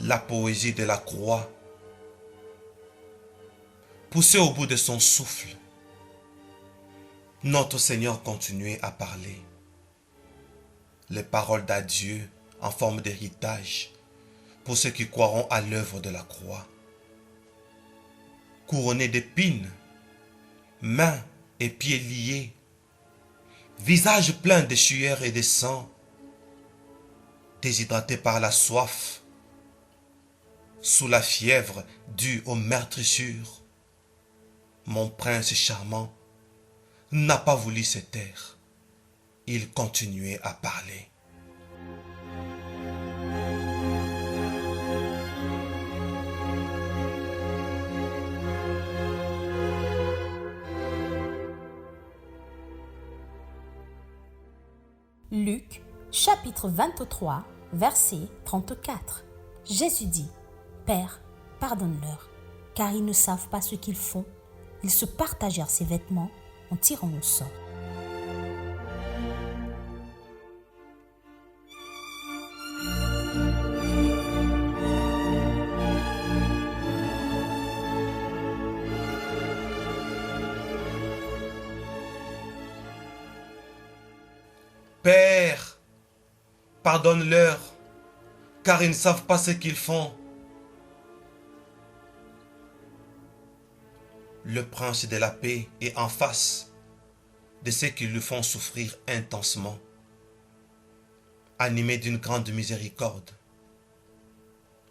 la poésie de la croix. Poussé au bout de son souffle, notre Seigneur continuait à parler. Les paroles d'adieu en forme d'héritage pour ceux qui croiront à l'œuvre de la croix. Couronné d'épines, mains et pieds liés, visage plein de sueur et de sang, déshydraté par la soif, sous la fièvre due aux meurtrissures, mon prince charmant n'a pas voulu se taire. Il continuait à parler. Luc, chapitre 23, verset 34. Jésus dit, « Père, pardonne-leur, car ils ne savent pas ce qu'ils font. » Ils se partagèrent ses vêtements en tirant au sort. Père, pardonne-leur, car ils ne savent pas ce qu'ils font. Le prince de la paix est en face de ceux qui le font souffrir intensement. Animé d'une grande miséricorde,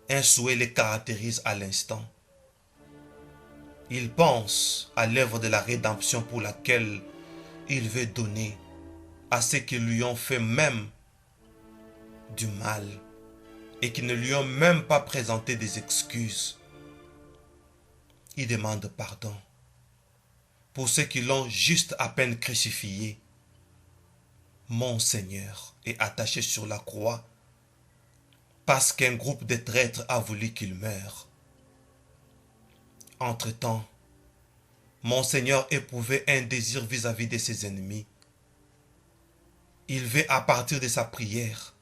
un souhait les caractérise à l'instant. Il pense à l'œuvre de la rédemption pour laquelle il veut donner à ceux qui lui ont fait même du mal et qui ne lui ont même pas présenté des excuses. Il demande pardon pour ceux qui l'ont juste à peine crucifié. Mon Seigneur est attaché sur la croix parce qu'un groupe de traîtres a voulu qu'il meure. Entre-temps, mon Seigneur éprouvait un désir vis-à-vis de ses ennemis. Il veut, à partir de sa prière,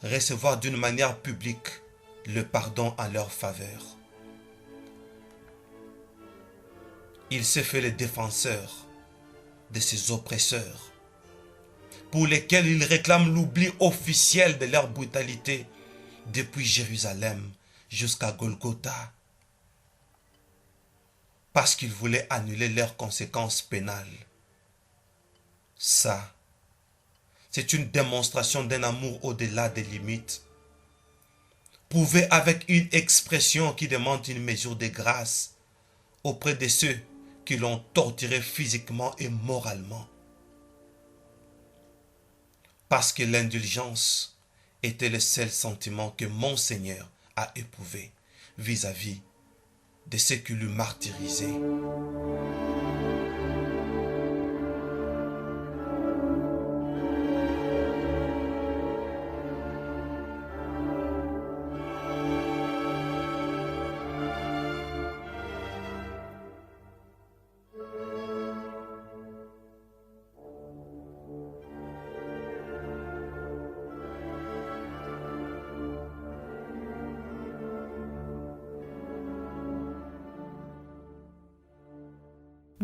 recevoir d'une manière publique le pardon en leur faveur. Il se fait le défenseur de ses oppresseurs, pour lesquels il réclame l'oubli officiel de leur brutalité depuis Jérusalem jusqu'à Golgotha, parce qu'il voulait annuler leurs conséquences pénales. Ça, c'est une démonstration d'un amour au-delà des limites, prouvé avec une expression qui demande une mesure de grâce auprès de ceux qui l'ont torturé physiquement et moralement. Parce que l'indulgence était le seul sentiment que mon Seigneur a éprouvé vis-à-vis de ceux qui le martyrisaient.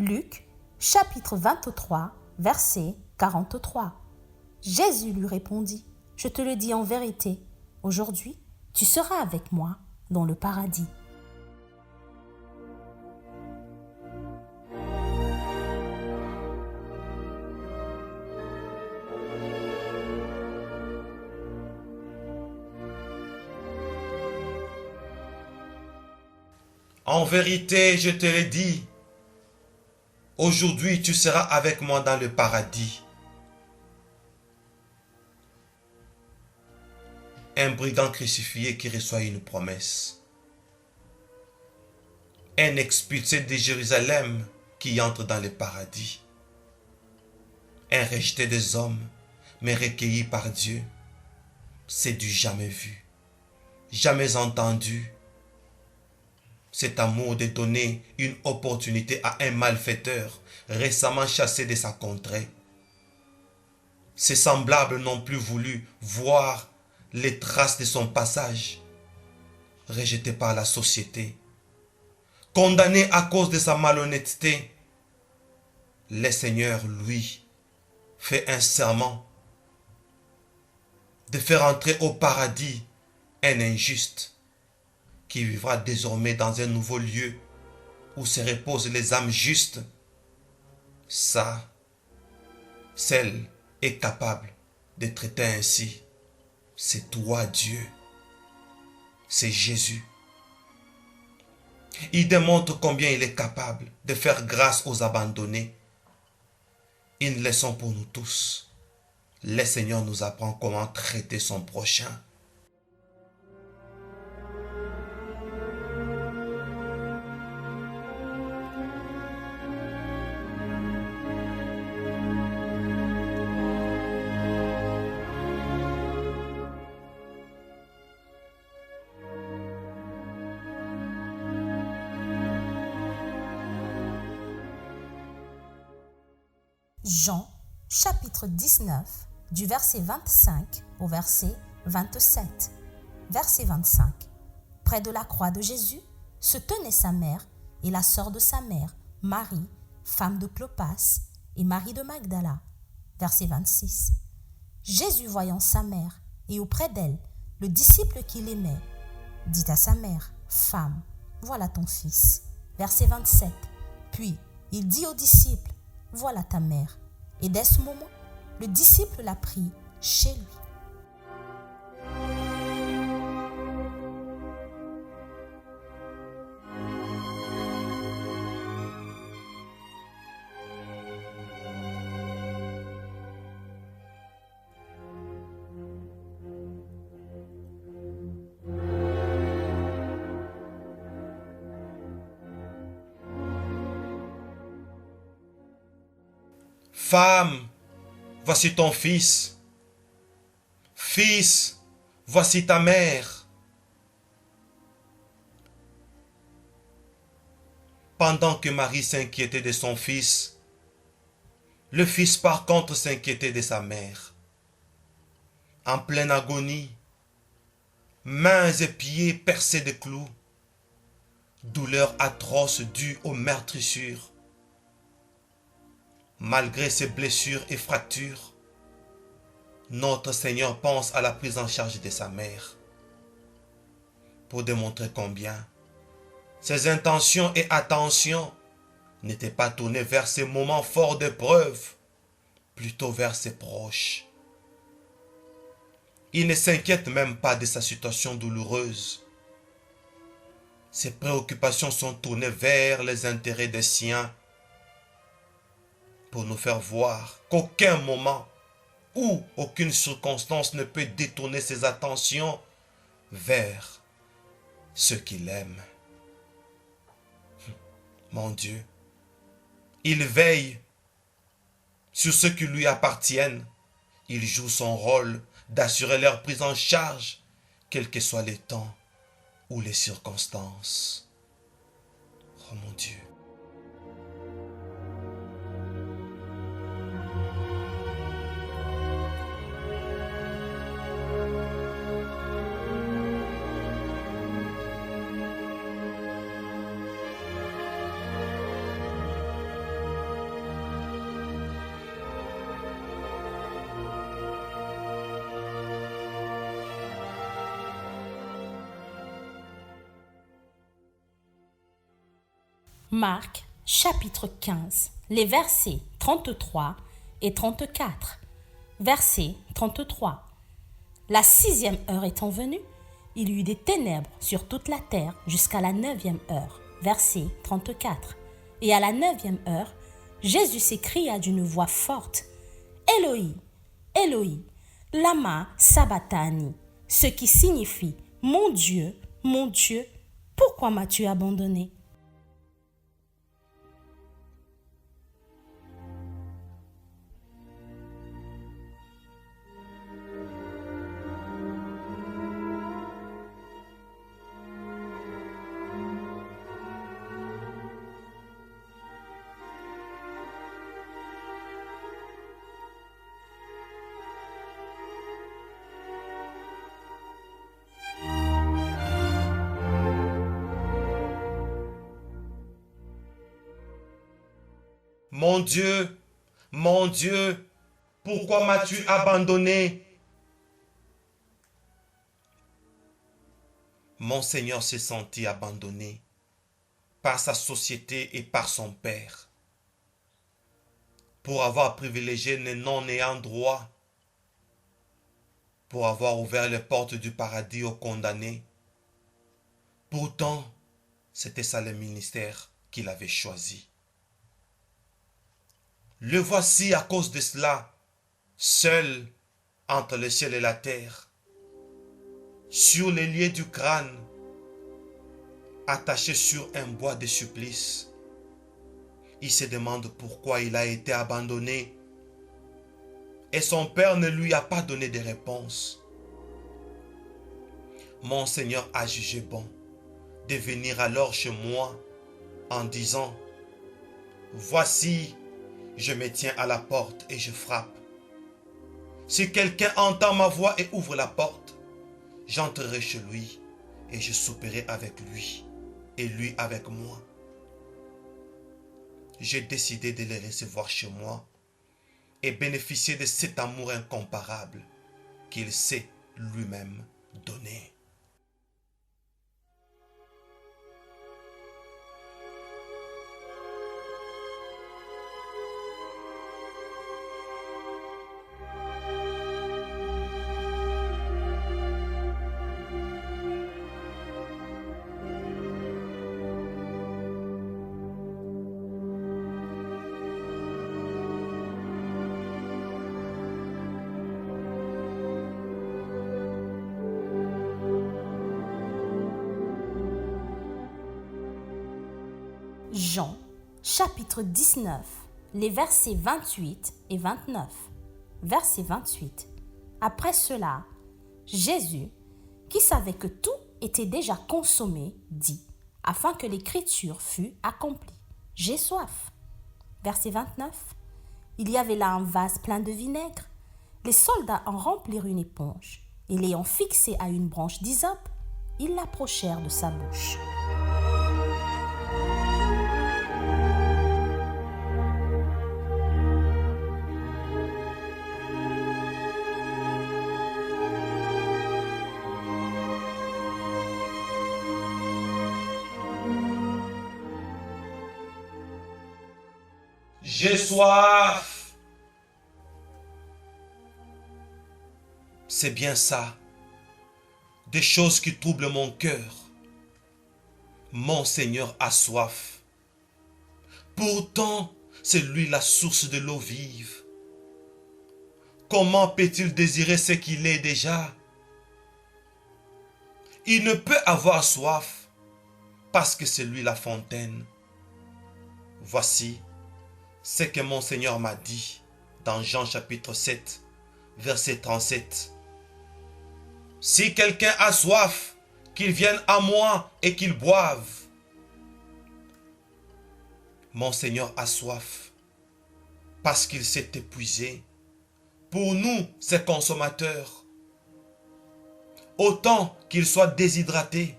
Luc, chapitre 23, verset 43. Jésus lui répondit, « Je te le dis en vérité, aujourd'hui, tu seras avec moi dans le paradis. » En vérité, je te le dis, aujourd'hui tu seras avec moi dans le paradis. Un brigand crucifié qui reçoit une promesse. Un expulsé de Jérusalem qui entre dans le paradis. Un rejeté des hommes, mais recueilli par Dieu. C'est du jamais vu, jamais entendu. Cet amour de donner une opportunité à un malfaiteur récemment chassé de sa contrée. Ses semblables n'ont plus voulu voir les traces de son passage. rejeté par la société, condamné à cause de sa malhonnêteté, le Seigneur, lui, fait un serment de faire entrer au paradis un injuste qui vivra désormais dans un nouveau lieu où se reposent les âmes justes. Ça, celle est capable de traiter ainsi. C'est toi, Dieu. C'est Jésus. Il démontre combien il est capable de faire grâce aux abandonnés. Une leçon pour nous tous. Le Seigneur nous apprend comment traiter son prochain. Jean, chapitre 19, du verset 25 au verset 27. Verset 25. Près de la croix de Jésus se tenait sa mère et la sœur de sa mère, Marie, femme de Clopas, et Marie de Magdala. Verset 26. Jésus, voyant sa mère et auprès d'elle le disciple qu'il aimait, dit à sa mère, « Femme, voilà ton fils. » Verset 27. Puis il dit au disciple, « Voilà ta mère. » Et dès ce moment, le disciple l'a pris chez lui. Femme, voici ton fils. Fils, voici ta mère. Pendant que Marie s'inquiétait de son fils, le fils par contre s'inquiétait de sa mère. En pleine agonie, mains et pieds percés de clous, douleur atroce due aux meurtrissures. Malgré ses blessures et fractures, notre Seigneur pense à la prise en charge de sa mère pour démontrer combien ses intentions et attentions n'étaient pas tournées vers ces moments forts d'épreuve, plutôt vers ses proches. Il ne s'inquiète même pas de sa situation douloureuse. Ses préoccupations sont tournées vers les intérêts des siens, pour nous faire voir qu'aucun moment ou aucune circonstance ne peut détourner ses attentions vers ceux qu'il aime. Mon Dieu, il veille sur ceux qui lui appartiennent. Il joue son rôle d'assurer leur prise en charge, quels que soient les temps ou les circonstances. Oh mon Dieu. Marc, chapitre 15, les versets 33 et 34. Verset 33. La 6e heure étant venue, il y eut des ténèbres sur toute la terre jusqu'à la 9e heure. Verset 34. Et à la 9e heure, Jésus s'écria d'une voix forte, « Éloi, Éloi, lama sabachthani » ce qui signifie « Mon Dieu, pourquoi m'as-tu abandonné ?» mon Dieu, pourquoi m'as-tu abandonné? Mon Seigneur s'est senti abandonné par sa société et par son Père, pour avoir privilégié les non-ayant droit, pour avoir ouvert les portes du paradis aux condamnés. Pourtant, c'était ça le ministère qu'il avait choisi. Le voici à cause de cela, seul entre le ciel et la terre, sur les lieux du crâne, attaché sur un bois de supplice. Il se demande pourquoi il a été abandonné. Et son père ne lui a pas donné de réponse. Mon Seigneur a jugé bon de venir alors chez moi en disant, « Voici, je me tiens à la porte et je frappe. Si quelqu'un entend ma voix et ouvre la porte, j'entrerai chez lui et je souperai avec lui et lui avec moi. » J'ai décidé de les recevoir chez moi et bénéficier de cet amour incomparable qu'il sait lui-même donner. Jean, chapitre 19, les versets 28 et 29. Verset 28. Après cela, Jésus, qui savait que tout était déjà consommé, dit, afin que l'écriture fût accomplie, « J'ai soif. » Verset 29. Il y avait là un vase plein de vinaigre. Les soldats en remplirent une éponge, et l'ayant fixé à une branche d'hysope, ils l'approchèrent de sa bouche. J'ai soif. C'est bien ça. Des choses qui troublent mon cœur. Mon Seigneur a soif. Pourtant, c'est lui la source de l'eau vive. Comment peut-il désirer ce qu'il est déjà? Il ne peut avoir soif parce que c'est lui la fontaine. Voici ce que mon Seigneur m'a dit dans Jean chapitre 7, verset 37. Si quelqu'un a soif, qu'il vienne à moi et qu'il boive. Mon Seigneur a soif parce qu'il s'est épuisé pour nous, ses consommateurs. Autant qu'il soit déshydraté,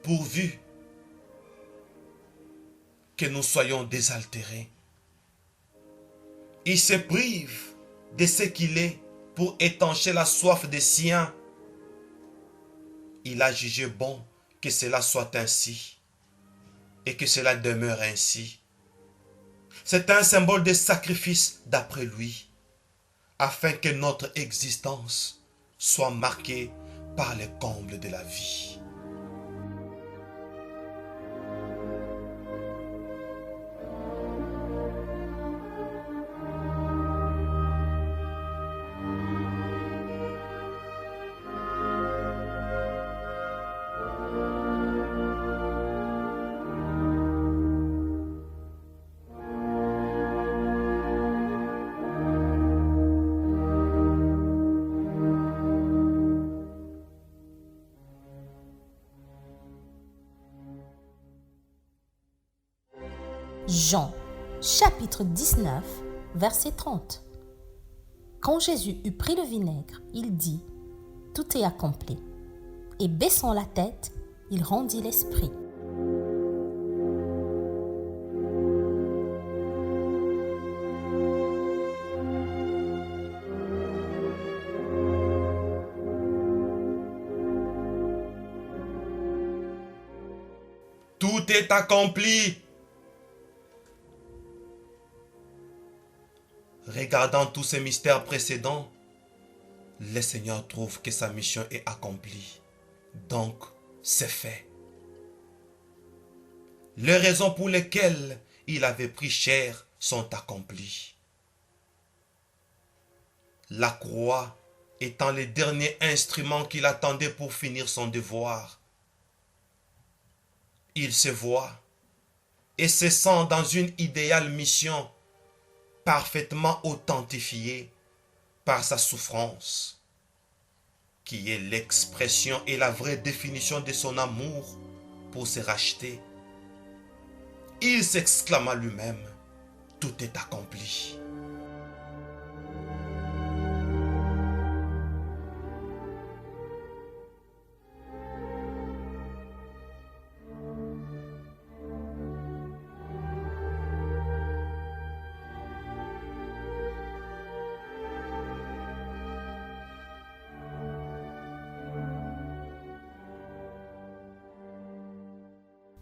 pourvu que nous soyons désaltérés. Il se prive de ce qu'il est pour étancher la soif des siens. Il a jugé bon que cela soit ainsi et que cela demeure ainsi. C'est un symbole de sacrifice d'après lui, afin que notre existence soit marquée par les combles de la vie. Jean, chapitre 19, verset 30. Quand Jésus eut pris le vinaigre, il dit, « Tout est accompli. » Et baissant la tête, il rendit l'esprit. tout est accompli. Regardant tous ces mystères précédents, le Seigneur trouve que sa mission est accomplie. Donc, c'est fait. Les raisons pour lesquelles il avait pris chair sont accomplies. La croix étant le dernier instrument qu'il attendait pour finir son devoir. Il se voit et se sent dans une idéale mission parfaitement authentifiée par sa souffrance, qui est l'expression et la vraie définition de son amour pour se racheter. Il s'exclama lui-même, tout est accompli.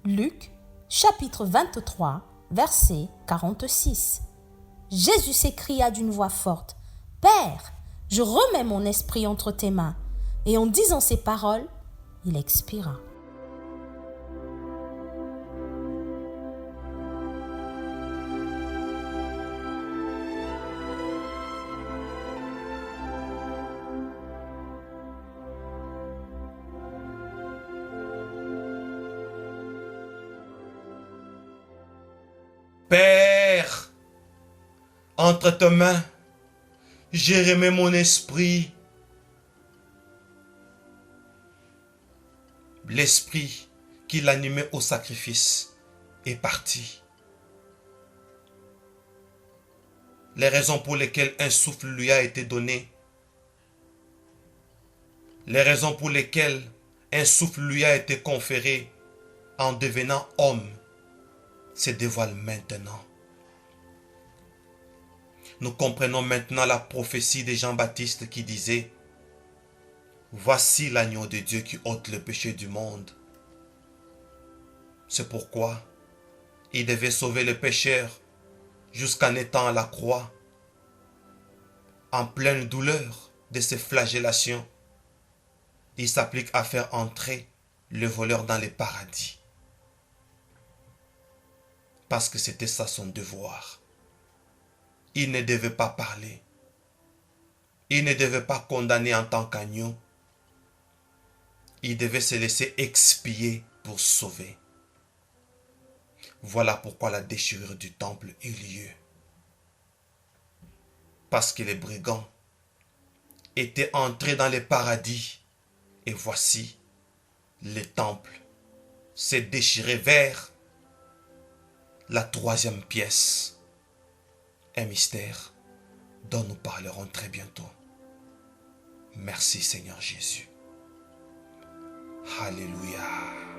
Luc, chapitre 23, verset 46. Jésus s'écria d'une voix forte, « Père, je remets mon esprit entre tes mains. » Et en disant ces paroles, il expira. Père, entre tes mains, j'ai remis mon esprit. L'esprit qui l'animait au sacrifice est parti. Les raisons pour lesquelles un souffle lui a été donné, les raisons pour lesquelles un souffle lui a été conféré en devenant homme, se dévoile maintenant. Nous comprenons maintenant la prophétie de Jean-Baptiste qui disait « Voici l'agneau de Dieu qui ôte le péché du monde. » C'est pourquoi il devait sauver le pécheur jusqu'en étant à la croix, en pleine douleur de ses flagellations. Il s'applique à faire entrer le voleur dans le paradis. Parce que c'était ça son devoir. Il ne devait pas parler. Il ne devait pas condamner en tant qu'agneau. Il devait se laisser expier pour sauver. Voilà pourquoi la déchirure du temple eut lieu. Parce que les brigands étaient entrés dans le paradis. Et voici, le temple s'est déchiré vers la troisième pièce, un mystère dont nous parlerons très bientôt. Merci Seigneur Jésus. Alléluia.